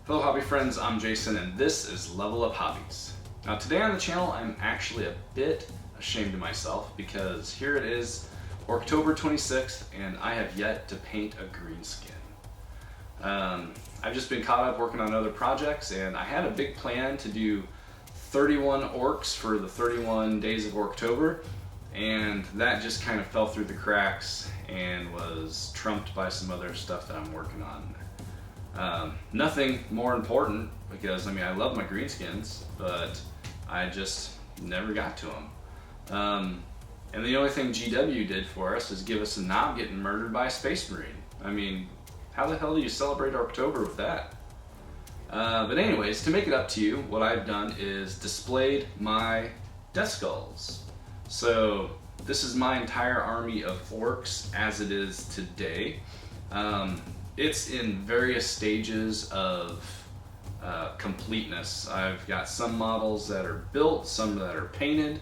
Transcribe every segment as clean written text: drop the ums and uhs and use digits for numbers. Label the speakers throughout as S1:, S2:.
S1: Hello hobby friends, I'm Jason and this is Level Up Hobbies. Now today on the channel I'm actually a bit ashamed of myself because here it is October 26th and I have yet to paint a green skin. I've just been caught up working on other projects and I had a big plan to do 31 orcs for the 31 days of October, and that just kind of fell through the cracks and was trumped by some other stuff that I'm working on. Nothing more important because I love my greenskins, but I just never got to them. And the only thing GW did for us is give us a knob getting murdered by a space marine. How the hell do you celebrate October with that? But anyways, to make it up to you, what I've done is displayed my death skulls. So this is my entire army of orcs as it is today. It's in various stages of completeness. I've got some models that are built, some that are painted,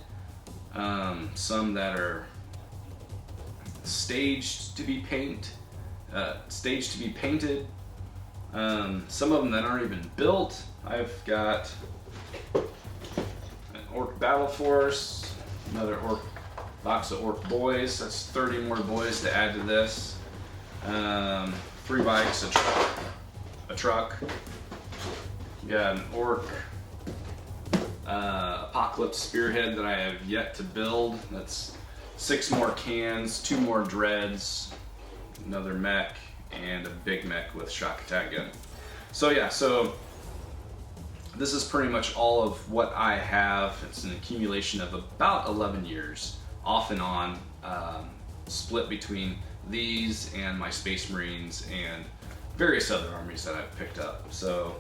S1: some that are staged to be painted, some of them that aren't even built. I've got an orc battle force, another orc box of orc boys. That's 30 more boys to add to this. 3 bikes, a truck. You got an orc apocalypse spearhead that I have yet to build. That's 6 more cans, 2 more dreads, another mech, and a big mech with shock attack gun. So yeah, so this is pretty much all of what I have. It's an accumulation of about 11 years, off and on, split between these and my Space Marines and various other armies that I've picked up. So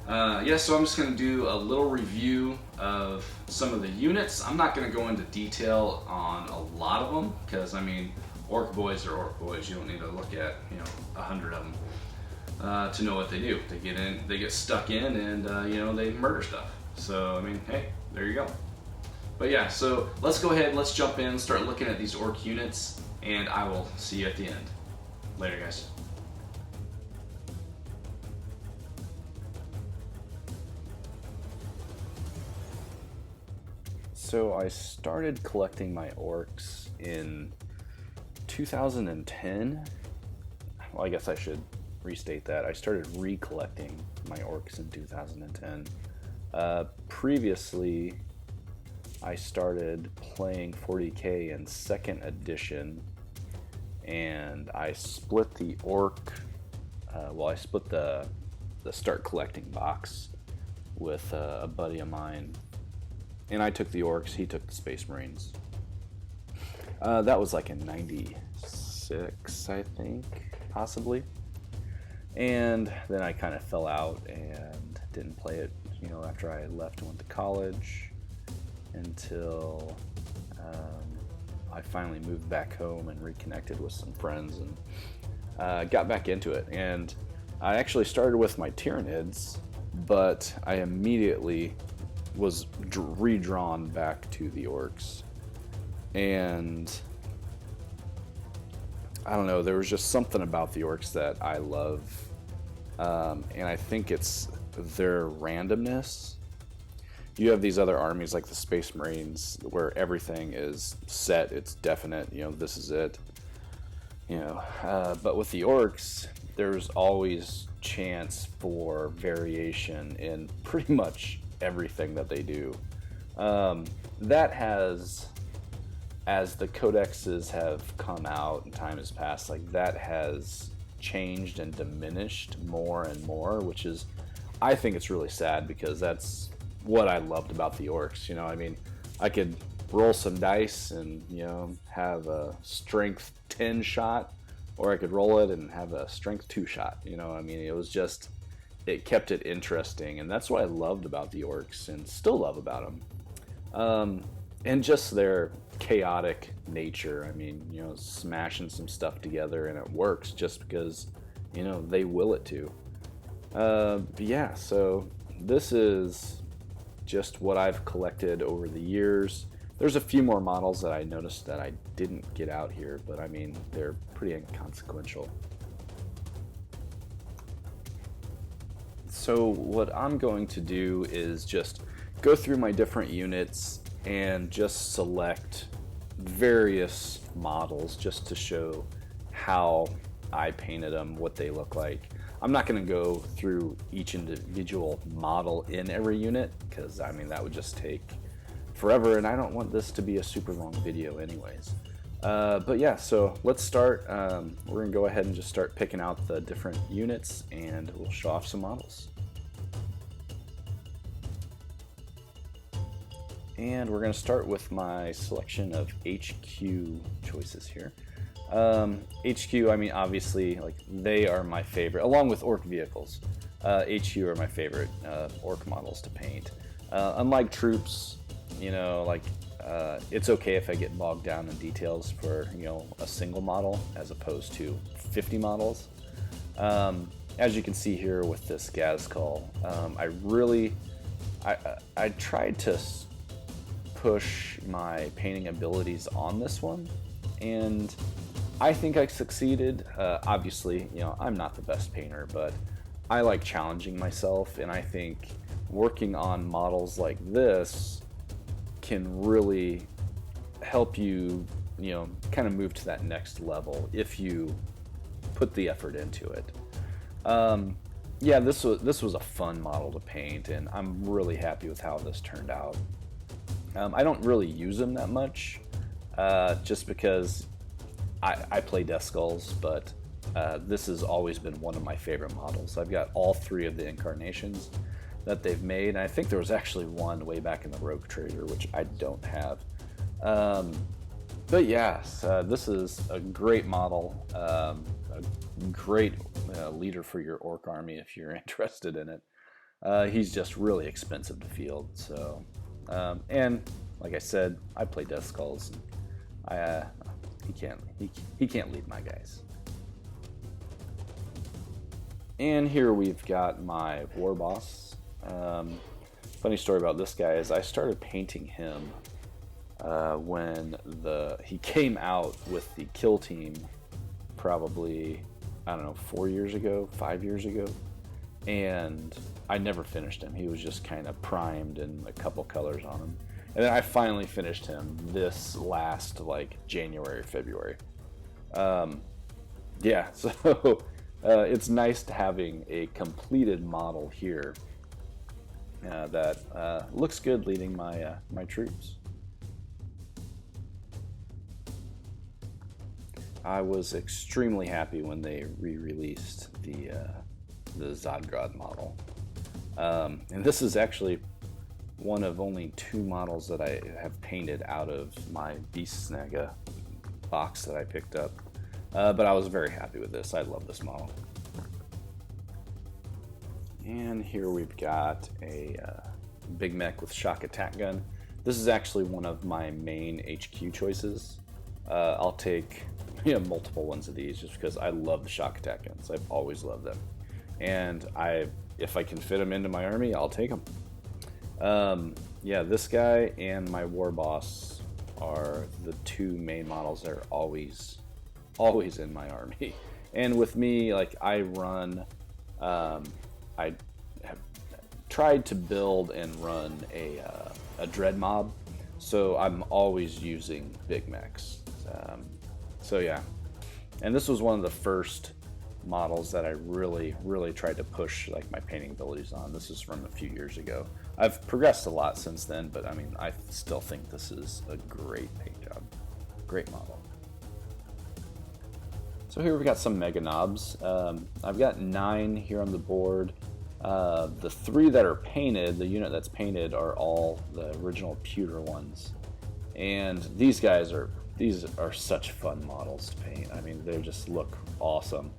S1: yeah, so I'm just going to do a little review of some of the units. I'm not going to go into detail on a lot of them because orc boys are orc boys. You don't need to look at 100 of them to know what they do. They get in, they get stuck in, and they murder stuff. So hey, there you go. But yeah, so let's go ahead, let's jump in, start looking at these orc units, and I will see you at the end. Later, guys. So I started collecting my orcs in 2010. Well, I guess I should restate that. I started recollecting my orcs in 2010. Previously, I started playing 40K in 2nd edition, and I split the orc, I split the start collecting box with a buddy of mine, and I took the orcs, he took the Space Marines. That was like in 96, I think, possibly. And then I kind of fell out and didn't play it, after I left and went to college, until I finally moved back home and reconnected with some friends and got back into it. And I actually started with my Tyranids, but I immediately was redrawn back to the orcs. And I don't know, there was just something about the orcs that I love, and I think it's their randomness. You have these other armies like the Space Marines where everything is set, it's definite, this is it. But with the orcs, there's always chance for variation in pretty much everything that they do. That has, as the codexes have come out and time has passed, that has changed and diminished more and more, which is, I think it's really sad because that's what I loved about the orcs. I could roll some dice and have a strength 10 shot, or I could roll it and have a strength 2 shot. It was just, it kept it interesting, and that's what I loved about the orcs and still love about them. And just their chaotic nature. Smashing some stuff together and it works just because they will it to. But yeah, so this is just what I've collected over the years. There's a few more models that I noticed that I didn't get out here, but they're pretty inconsequential. So what I'm going to do is just go through my different units and just select various models just to show how I painted them, what they look like. I'm not going to go through each individual model in every unit because I mean that would just take forever, and I don't want this to be a super long video anyways. But yeah, so let's start. We're going to go ahead and just start picking out the different units, and we'll show off some models. And we're going to start with my selection of HQ choices here. HQ, I mean, obviously, like they are my favorite, along with Orc vehicles. HQ are my favorite Orc models to paint. Unlike troops, you know, like it's okay if I get bogged down in details for, you know, a single model as opposed to 50 models. As you can see here with this Gazcall, I tried to push my painting abilities on this one, and I think I succeeded. Obviously, you know, I'm not the best painter, but I like challenging myself, and I think working on models like this can really help you, you know, kind of move to that next level if you put the effort into it. Yeah, this was a fun model to paint, and I'm really happy with how this turned out. I don't really use them that much, just because I play Death Skulls, but this has always been one of my favorite models. I've got all three of the incarnations that they've made, and I think there was actually one way back in the Rogue Trader, which I don't have. But yes, this is a great model, a great leader for your Orc army if you're interested in it. He's just really expensive to field, so... and like I said, I play Death Skulls. And he can't lead my guys. And here we've got my war boss. Funny story about this guy is I started painting him when he came out with the kill team, probably, I don't know, 4 years ago, 5 years ago, and I never finished him. He was just kind of primed and a couple colors on him. And then I finally finished him this last, like, January, February. Yeah, so it's nice to having a completed model here that looks good leading my troops. I was extremely happy when they re-released the Zodgrod model. And this is actually one of only 2 models that I have painted out of my Beast Snaga box that I picked up. But I was very happy with this. I love this model. And here we've got a big mech with shock attack gun. This is actually one of my main HQ choices. I'll take multiple ones of these just because I love the shock attack guns. I've always loved them. And if I can fit them into my army, I'll take them. Yeah, this guy and my war boss are the 2 main models that are always in my army. And with me, like, I run, I have tried to build and run a Dreadnought, so I'm always using big mechs. So yeah, and this was one of the first models that I really tried to push like my painting abilities on. This is from a few years ago. I've progressed a lot since then, but I mean, I still think this is a great paint job. Great model. So here we've got some Mega Knobs. I've got 9 here on the board. The 3 that are painted, the unit that's painted, are all the original pewter ones. And these are such fun models to paint. I mean, they just look awesome.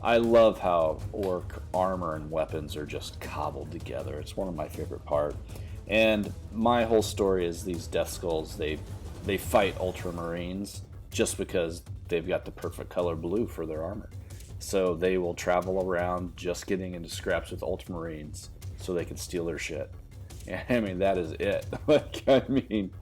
S1: I love how Orc armor and weapons are just cobbled together. It's one of my favorite parts. And my whole story is these Death Skulls, they fight Ultramarines just because they've got the perfect color blue for their armor. So they will travel around just getting into scraps with Ultramarines so they can steal their shit. And I mean, that is it. Like, I mean,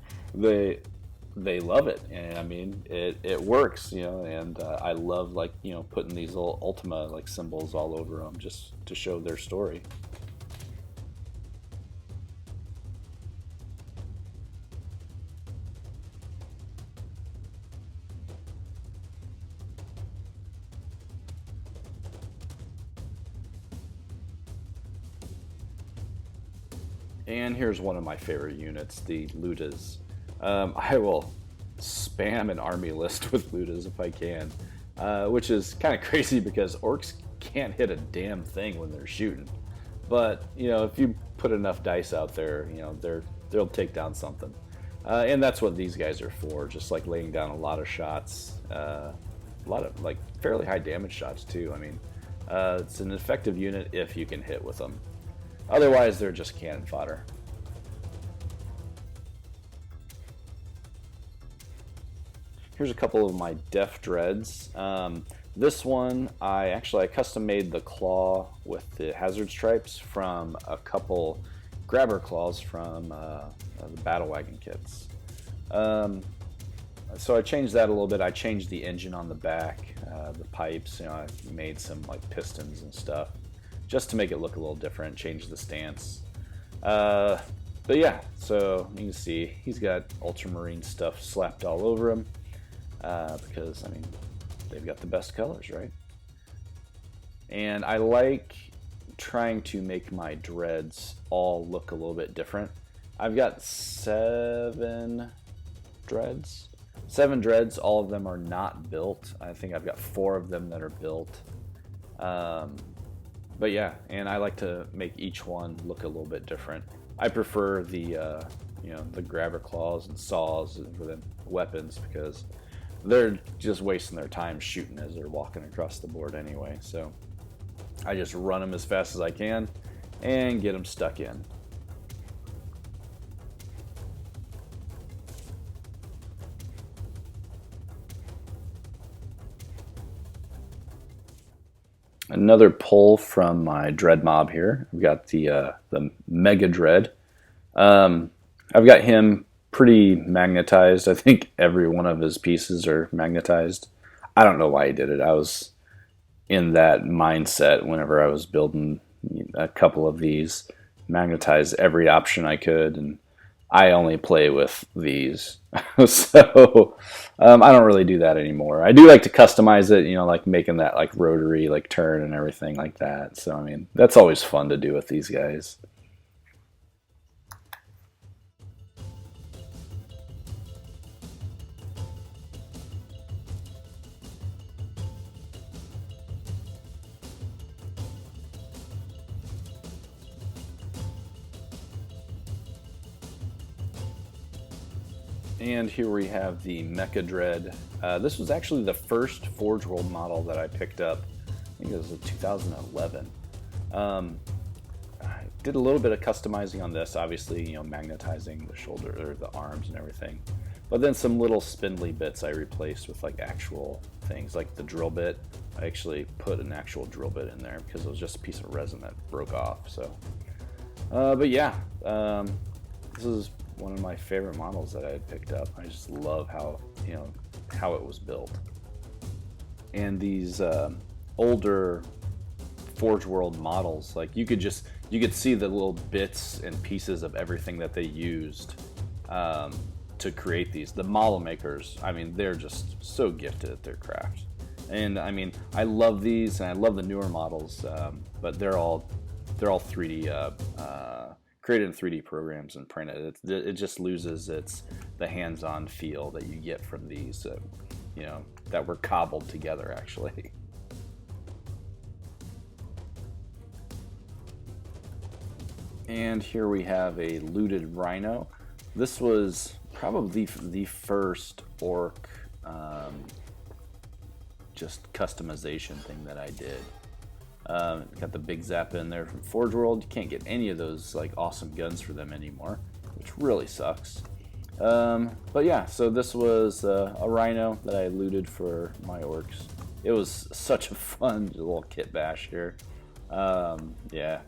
S1: they love it, and I mean it works, you know. And I love, like, you know, putting these little Ultima like symbols all over them just to show their story. And here's one of my favorite units, the Ludas. I will spam an army list with Ludas if I can, which is kind of crazy because orcs can't hit a damn thing when they're shooting. But you know, if you put enough dice out there, you know, they'll take down something. And that's what these guys are for, just like laying down a lot of shots, a lot of like fairly high damage shots too. I mean, it's an effective unit if you can hit with them. Otherwise, they're just cannon fodder. Here's a couple of my Def Dreads. This one, I custom made the claw with the hazard stripes from a couple grabber claws from the Battle Wagon kits. So I changed that a little bit. I changed the engine on the back, the pipes. You know, I made some like pistons and stuff, just to make it look a little different, change the stance. But yeah, so you can see he's got ultramarine stuff slapped all over him, because, I mean, they've got the best colors, right? And I like trying to make my dreads all look a little bit different. I've got 7 dreads. 7 dreads, all of them are not built. I think I've got 4 of them that are built. But yeah, and I like to make each one look a little bit different. I prefer the you know, the grabber claws and saws for the weapons, because they're just wasting their time shooting as they're walking across the board anyway. So I just run them as fast as I can and get them stuck in. Another pull from my Dread mob here. I've got the Mega Dread. I've got him pretty magnetized. I think every one of his pieces are magnetized. I don't know why he did it. I was in that mindset whenever I was building a couple of these. Magnetize every option I could, and I only play with these. So I don't really do that anymore. I do like to customize it, you know, like making that like rotary like turn and everything like that. So I mean, that's always fun to do with these guys. And here we have the Mecha Dread. This was actually the first Forge World model that I picked up. I think it was in 2011. I did a little bit of customizing on this, obviously, you know, magnetizing the shoulder or the arms and everything. But then some little spindly bits I replaced with like actual things, like the drill bit. I actually put an actual drill bit in there because it was just a piece of resin that broke off. So, but yeah, this is one of my favorite models that I had picked up. I just love how, you know, how it was built. And these older Forge World models, like you could see the little bits and pieces of everything that they used to create these. The model makers, I mean, they're just so gifted at their craft. And I mean, I love these, and I love the newer models, but they're all 3D created in 3D programs and printed. It just loses the hands-on feel that you get from these, you know, that were cobbled together actually. And here we have a looted rhino. This was probably the first orc just customization thing that I did. Got the big Zappa in there from Forge World. You can't get any of those like awesome guns for them anymore, which really sucks. But yeah, so this was a rhino that I looted for my orcs. It was such a fun little kit bash here. Yeah,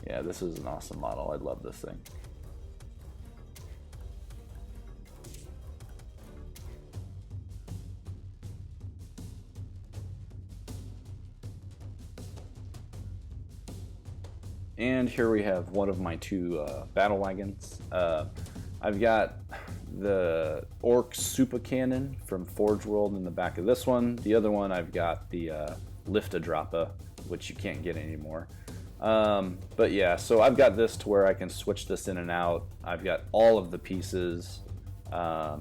S1: this is an awesome model. I love this thing. And here we have one of my two battle wagons. I've got the Orc Super Cannon from Forge World in the back of this one. The other one I've got the Lift-A-Droppa, which you can't get anymore. But yeah, so I've got this to where I can switch this in and out. I've got all of the pieces to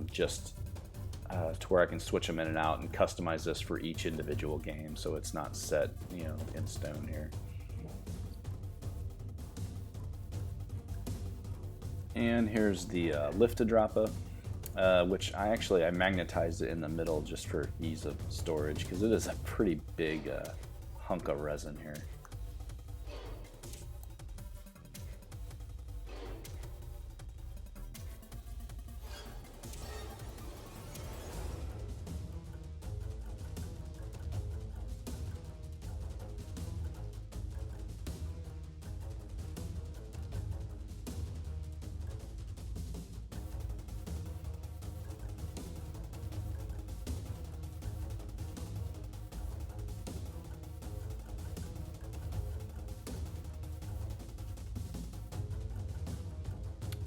S1: where I can switch them in and out and customize this for each individual game, so it's not set, in stone here. And here's the Lift-A-Droppa, which I magnetized it in the middle just for ease of storage, because it is a pretty big hunk of resin here.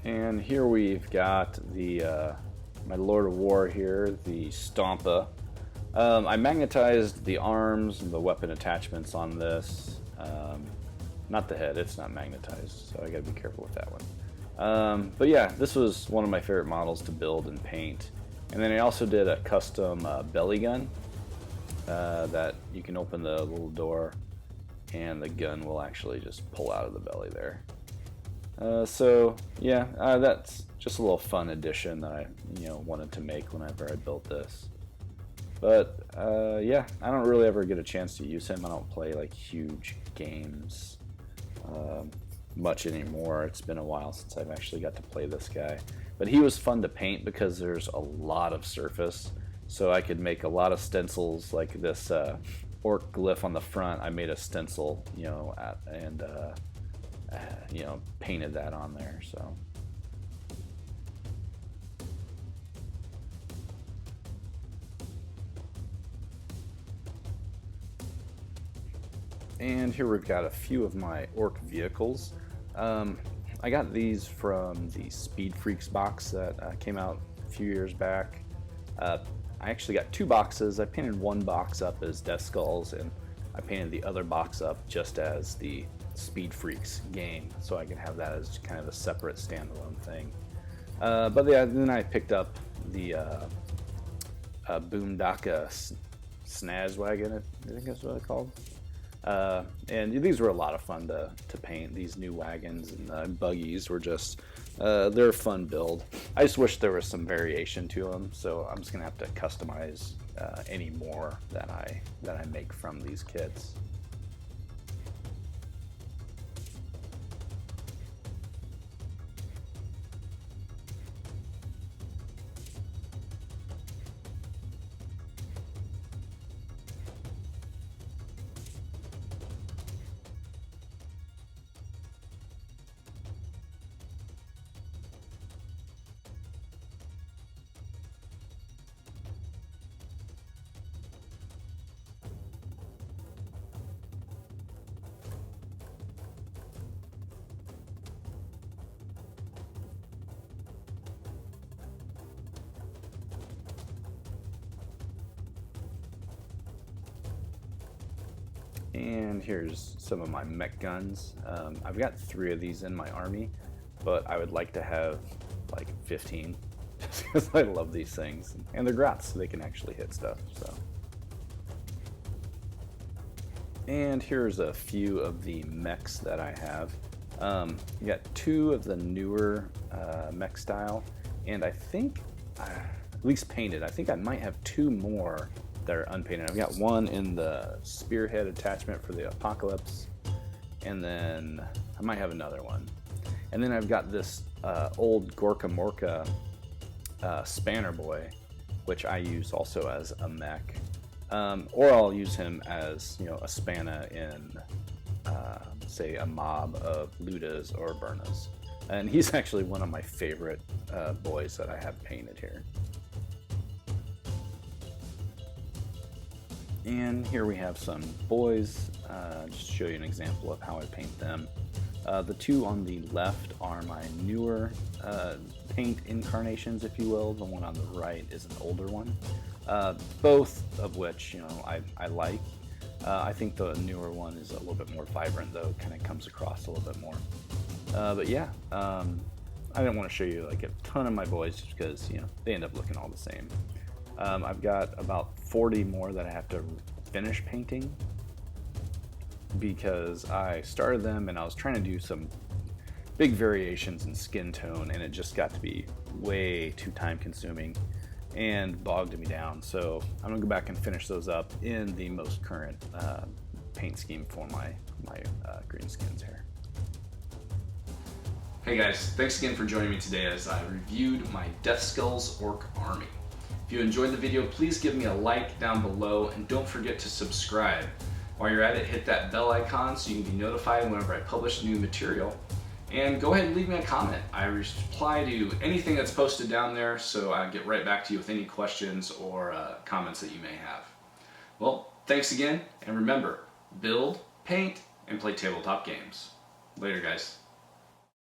S1: And here we've got the my Lord of War here, the Stompa. I magnetized the arms and the weapon attachments on this. Not the head, it's not magnetized, so I gotta be careful with that one. But yeah, this was one of my favorite models to build and paint. And then I also did a custom belly gun that you can open the little door and the gun will actually just pull out of the belly there. So yeah, that's just a little fun addition that I wanted to make whenever I built this. But yeah, I don't really ever get a chance to use him. I don't play like huge games much anymore. It's been a while since I've actually got to play this guy. But he was fun to paint because there's a lot of surface, so I could make a lot of stencils like this orc glyph on the front. I made a stencil, and painted that on there. So and here we've got a few of my orc vehicles. I got these from the Speed Freaks box that came out a few years back. I actually got two boxes. I painted one box up as Death Skulls, and I painted the other box up just as the Speed Freaks game, so I can have that as kind of a separate standalone thing. But yeah, then I picked up the Boondocka Snaz wagon, I think that's what it's called. And these were a lot of fun to paint. These new wagons and buggies were just they're a fun build. I just wish there was some variation to them, so I'm just gonna have to customize any more that I make from these kits. And here's some of my mech guns. I've got 3 of these in my army, but I would like to have like 15 just because I love these things. And they're grats, so they can actually hit stuff. So. And here's a few of the mechs that I have. You got 2 of the newer mech style, and I think, at least painted, I think I might have 2 more that are unpainted. I've got one in the spearhead attachment for the Apocalypse, and then I might have another one. And then I've got this old Gorka Morka Spanner Boy, which I use also as a mech. Or I'll use him as, a Spanna in, say, a mob of Ludas or Burnas. And he's actually one of my favorite boys that I have painted here. And here we have some boys, just to show you an example of how I paint them. The two on the left are my newer paint incarnations, if you will. The one on the right is an older one. Both of which, you know, I like. I think the newer one is a little bit more vibrant, though. Kind of comes across a little bit more. But yeah, I didn't want to show you like a ton of my boys just because, you know, they end up looking all the same. I've got about 40 more that I have to finish painting because I started them and I was trying to do some big variations in skin tone, and it just got to be way too time consuming and bogged me down. So I'm gonna go back and finish those up in the most current paint scheme for my green skins here.
S2: Hey guys, thanks again for joining me today as I reviewed my Death Skulls Orc Army. If you enjoyed the video, please give me a like down below and don't forget to subscribe. While you're at it, hit that bell icon so you can be notified whenever I publish new material. And go ahead and leave me a comment. I reply to anything that's posted down there, so I'll get right back to you with any questions or comments that you may have. Well, thanks again, and remember, build, paint, and play tabletop games. Later, guys.